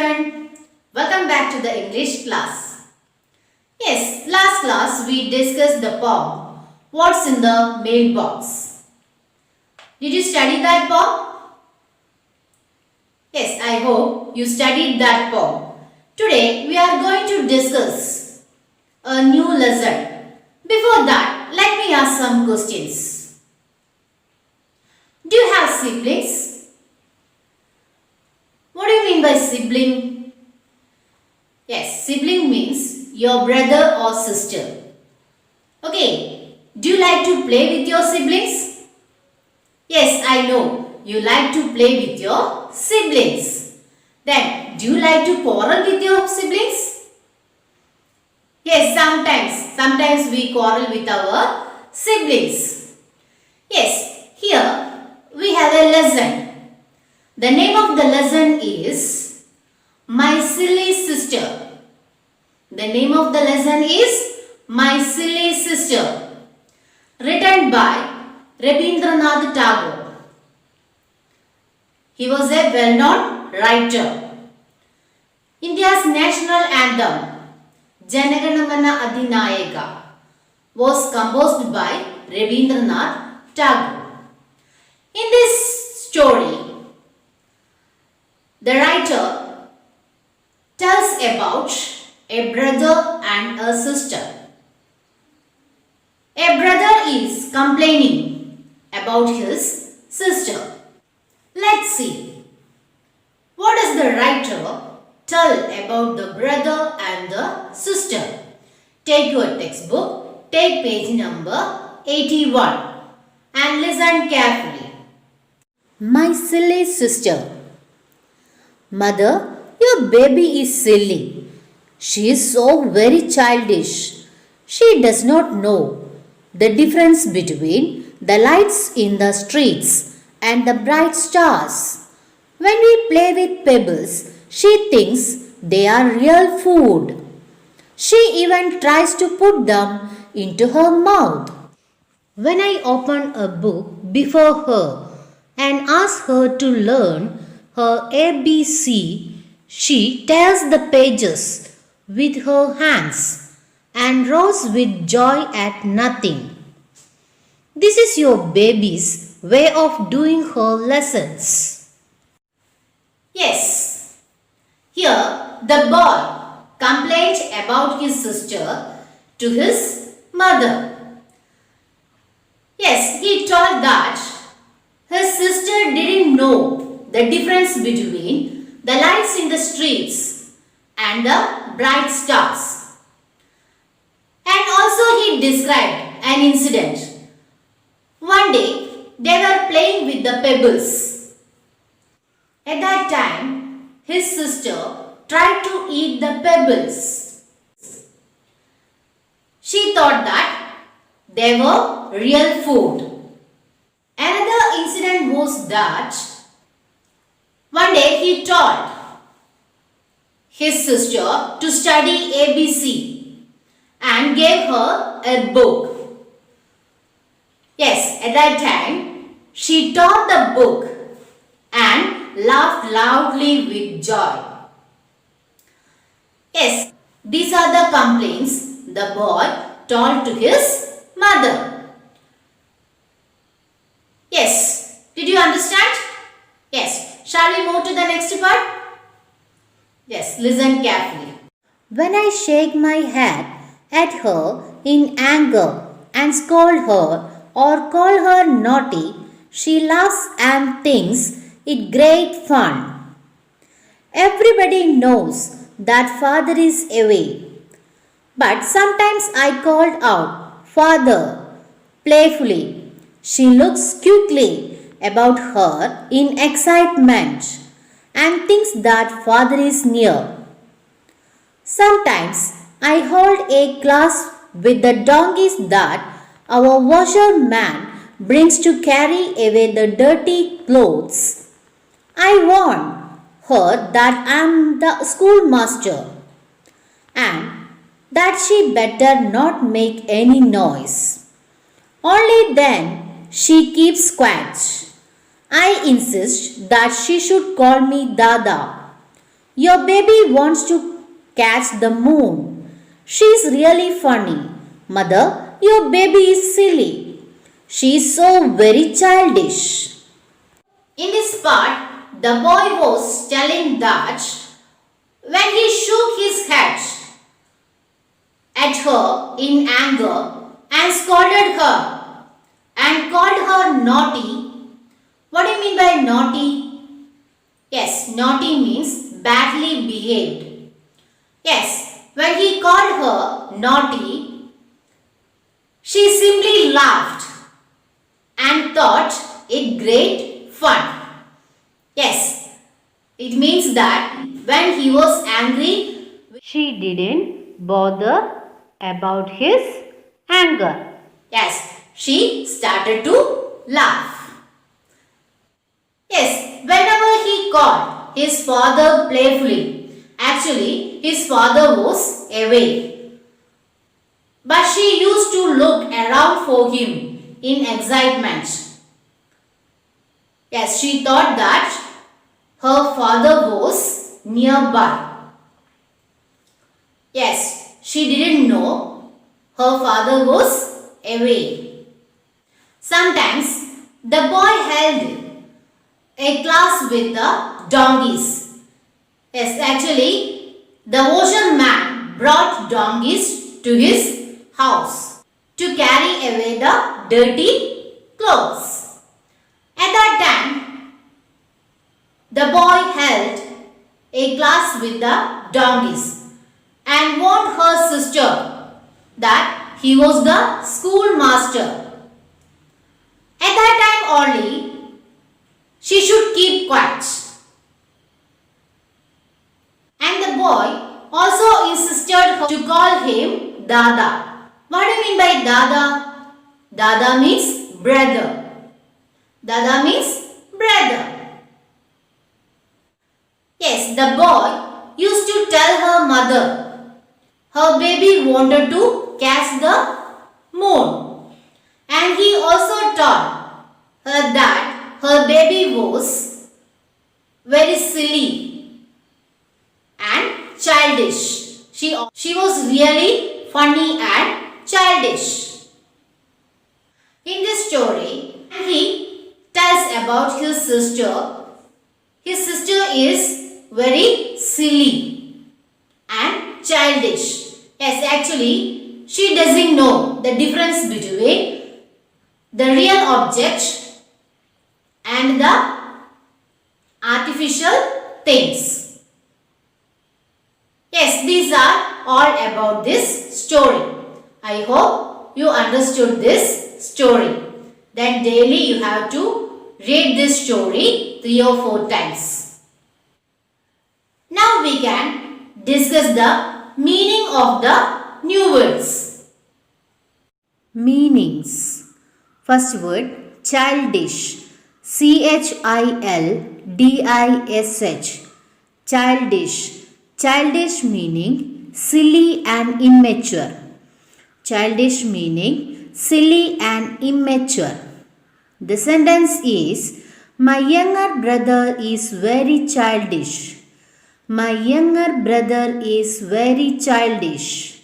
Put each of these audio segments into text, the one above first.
children, welcome back to the English class. Yes, last class we discussed the poem, What's in the Mailbox. Did you study that poem? Yes, I hope you studied that poem. Today we are going to discuss a new lesson. Before that, let me ask some questions. Do you have siblings? What do you mean by sibling? Yes, sibling means your brother or sister. Okay, do you like to play with your siblings? Yes, I know you like to play with your siblings. Then, do you like to quarrel with your siblings? Yes, sometimes we quarrel with our siblings. Yes, here we have a lesson. The name of the lesson is My Silly Sister. The name of the lesson is My Silly Sister, written by Rabindranath Tagore. He was a well-known writer. India's national anthem, Jana Gana Mana Adhinayaka, was composed by Rabindranath Tagore. In this story, the writer tells about a brother and a sister. A brother is complaining about his sister. Let's see. What does the writer tell about the brother and the sister? Take your textbook, take page number 81 and listen carefully. My silly sister. Mother, your baby is silly. She is so very childish. She does not know the difference between the lights in the streets and the bright stars. When we play with pebbles, she thinks they are real food. She even tries to put them into her mouth. When I open a book before her and ask her to learn her ABC, she tears the pages with her hands and roars with joy at nothing. This is your baby's way of doing her lessons. Yes, here the boy complained about his sister to his mother. Yes, he told that his sister didn't know the difference between the lights in the streets and the bright stars. And also he described an incident. One day they were playing with the pebbles. At that time his sister tried to eat the pebbles. She thought that they were real food. Another incident was that one day he told his sister to study ABC and gave her a book. Yes, at that time she tore the book and laughed loudly with joy. Yes, these are the complaints the boy told to his mother. Yes, did you understand? Yes. Shall we move to the next part? Yes, listen carefully. When I shake my head at her in anger and scold her or call her naughty, she laughs and thinks it great fun. Everybody knows that father is away. But sometimes I called out, Father, playfully. She looks quickly about her in excitement and thinks that father is near. Sometimes I hold a class with the donkeys that our washerman brings to carry away the dirty clothes. I warn her that I am the schoolmaster and that she better not make any noise. Only then she keeps quiet. I insist that she should call me Dada. Your baby wants to catch the moon. She's really funny. Mother, your baby is silly. She's so very childish. In this part, the boy was telling that when he shook his head at her in anger and scolded her and called her naughty. What do you mean by naughty? Yes, naughty means badly behaved. Yes, when he called her naughty, she simply laughed and thought it great fun. Yes, it means that when he was angry, she didn't bother about his anger. Yes, she started to laugh. Yes, whenever he called his father playfully, actually his father was away. But she used to look around for him in excitement. Yes, she thought that her father was nearby. Yes, she didn't know her father was away. Sometimes the boy held a class with the donkeys. Yes, actually the ocean man brought donkeys to his house to carry away the dirty clothes. At that time, the boy held a class with the donkeys and warned her sister that he was the schoolmaster. At that time only, she should keep quiet. And the boy also insisted her to call him Dada. What do you mean by Dada? Dada means brother. Dada means brother. Yes, the boy used to tell her mother her baby wanted to catch the moon. And he also told her that her baby was very silly and childish. She was really funny and childish. In this story, he tells about his sister. His sister is very silly and childish. Yes, actually, she doesn't know the difference between the real object and the artificial things. Yes, these are all about this story. I hope you understood this story. Then daily you have to read this story 3 or 4 times. Now we can discuss the meaning of the new words. Meanings. First word, childish. CHILDISH. Childish. Childish meaning silly and immature. Childish meaning silly and immature. The sentence is, my younger brother is very childish. My younger brother is very childish.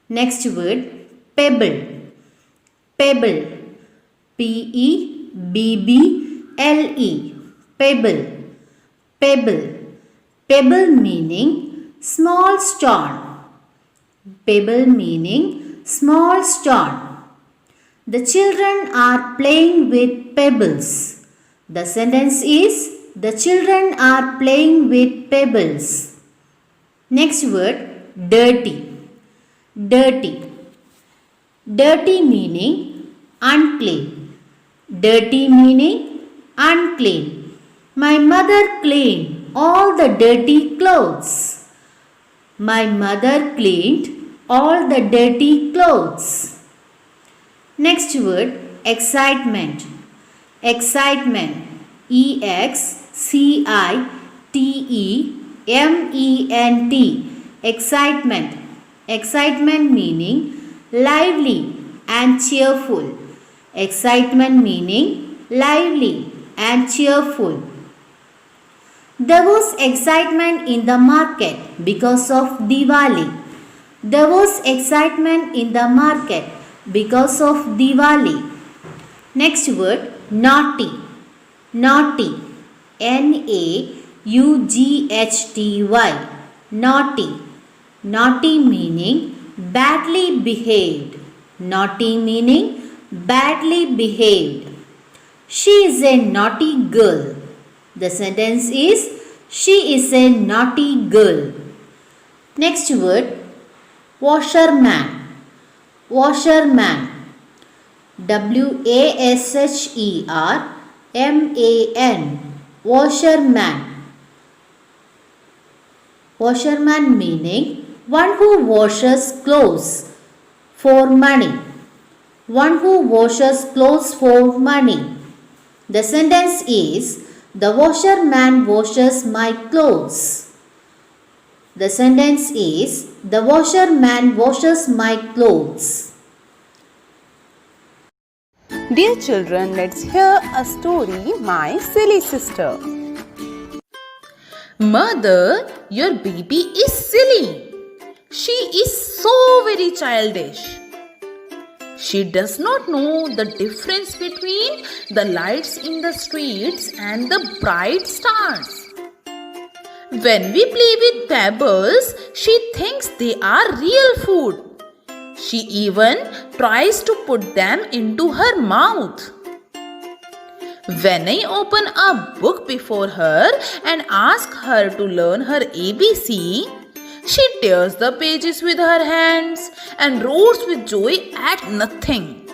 Next word, pebble. Pebble. PEBBLE. Pebble. Pebble. Pebble meaning small stone. Pebble meaning small stone. The children are playing with pebbles. The sentence is, the children are playing with pebbles. Next word, dirty. Dirty. Dirty meaning unclean. Dirty meaning unclean. My mother cleaned all the dirty clothes. My mother cleaned all the dirty clothes. Next word, excitement. Excitement. EXCITEMENT. Excitement. Excitement meaning lively and cheerful. Excitement meaning lively and cheerful. There was excitement in the market because of Diwali. There was excitement in the market because of Diwali. Next word, naughty. Naughty. N-A-U-G-H-T-Y. Naughty. Naughty meaning badly behaved. Naughty meaning badly behaved. She is a naughty girl. The sentence is she is a naughty girl. Next word, washerman. Washerman. W-A-S-H-E-R-M-A-N. Washerman. Washerman meaning one who washes clothes for money. One who washes clothes for money. The sentence is the washerman washes my clothes. The sentence is the washerman washes my clothes. Dear children, let's hear a story, My Silly Sister. Mother, your baby is silly. She is so very childish. She does not know the difference between the lights in the streets and the bright stars. When we play with pebbles, she thinks they are real food. She even tries to put them into her mouth. When I open a book before her and ask her to learn her ABC, she tears the pages with her hands and roars with joy at nothing.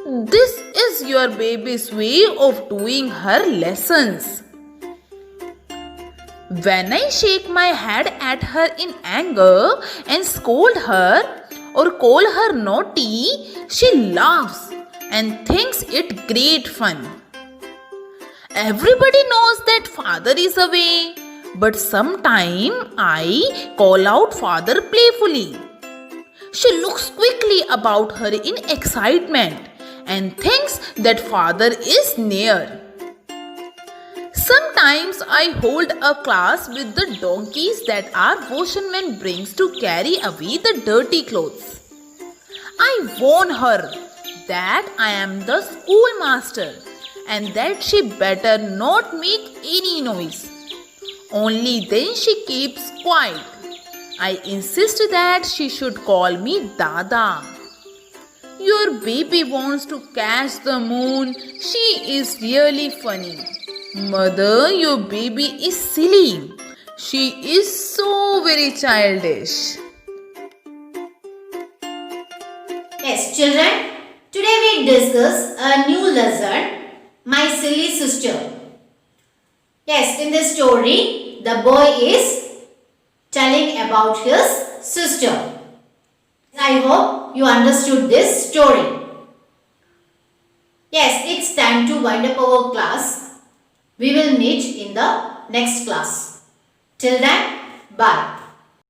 This is your baby's way of doing her lessons. When I shake my head at her in anger and scold her or call her naughty, she laughs and thinks it great fun. Everybody knows that father is away, but sometime I call out father playfully. She looks quickly about her in excitement and thinks that father is near. Sometimes I hold a class with the donkeys that our washerman brings to carry away the dirty clothes. I warn her that I am the schoolmaster and that she better not make any noise. Only then she keeps quiet. I insist that she should call me Dada. Your baby wants to catch the moon. She is really funny. Mother, your baby is silly. She is so very childish. Yes, children, today we discuss a new lesson, My Silly Sister. Yes, in this story, the boy is telling about his sister. I hope you understood this story. Yes, it's time to wind up our class. We will meet in the next class. Till then, bye.